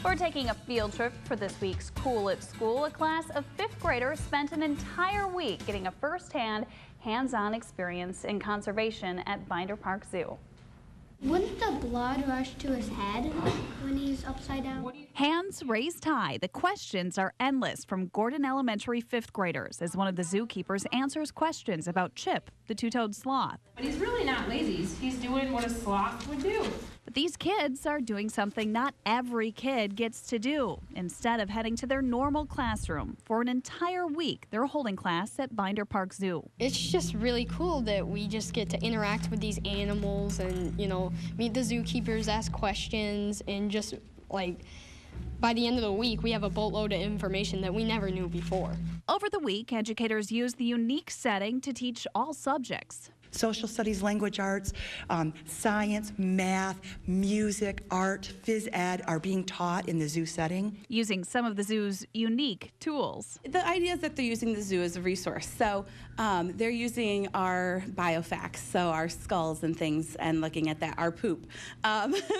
We're taking a field trip for this week's Cool at School. A class of 5th graders spent an entire week getting a first-hand, hands-on experience in conservation at Binder Park Zoo. Wouldn't the blood rush to his head when he's upside down? Hands raised high, the questions are endless from Gordon Elementary 5th graders as one of the zookeepers answers questions about Chip, the two-toed sloth. But he's really not lazy. He's doing what a sloth would do. But these kids are doing something not every kid gets to do. Instead of heading to their normal classroom for an entire week, they're holding class at Binder Park Zoo. It's just really cool that we just get to interact with these animals and, meet the zookeepers, ask questions, and just by the end of the week, we have a boatload of information that we never knew before. Over the week, educators use the unique setting to teach all subjects. Social studies, language arts, science, math, music, art, phys ed are being taught in the zoo setting. Using some of the zoo's unique tools. The idea is that they're using the zoo as a resource. So they're using our biofacts, so our skulls and things, and looking at that, our poop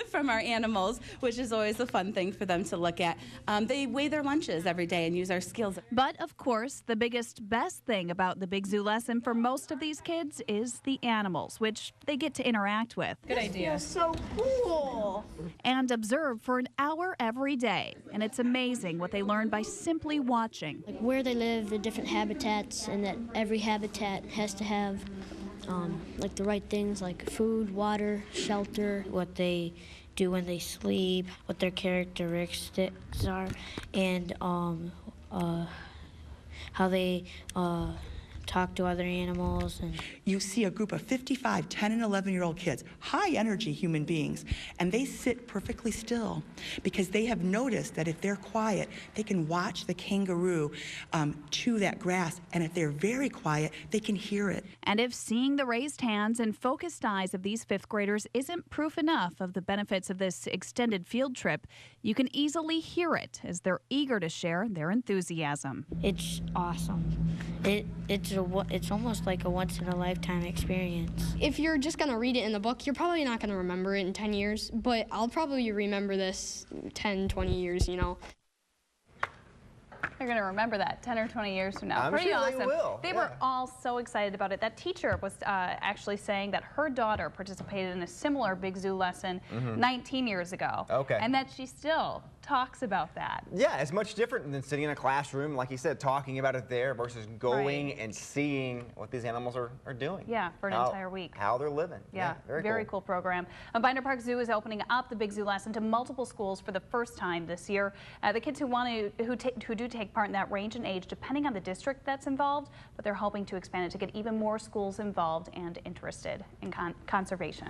from our animals, which is always a fun thing for them to look at. They weigh their lunches every day and use our skills. But of course, the best thing about the Big Zoo lesson for most of these kids is the animals, which they get to interact with. Good idea. So cool. And observe for an hour every day. And it's amazing what they learn by simply watching. Like where they live, the different habitats, and that every habitat has to have the right things like food, water, shelter, what they do when they sleep, what their characteristics are, and how they talk to other animals. And you see a group of 55 10 and 11-year-old kids, high energy human beings, and they sit perfectly still because they have noticed that if they're quiet, they can watch the kangaroo chew that grass, and if they're very quiet, they can hear it. And if seeing the raised hands and focused eyes of these 5th graders isn't proof enough of the benefits of this extended field trip, you can easily hear it as they're eager to share their enthusiasm. It's awesome. It's almost like a once-in-a-lifetime experience. If you're just going to read it in the book, you're probably not going to remember it in 10 years, but I'll probably remember this 10, 20 years, They're going to remember that 10 or 20 years from now. I'm Pretty sure awesome. they will. They were all so excited about it. That teacher was actually saying that her daughter participated in a similar Big Zoo lesson 19 years ago. Okay. And that she still talks about that. Yeah, it's much different than sitting in a classroom, like you said, talking about it there versus going Right. and seeing what these animals are doing. Yeah, for an entire week. How they're living. Yeah, very cool program. Binder Park Zoo is opening up the Big Zoo lesson to multiple schools for the first time this year. The kids who do take part in that range in age depending on the district that's involved, but they're hoping to expand it to get even more schools involved and interested in conservation.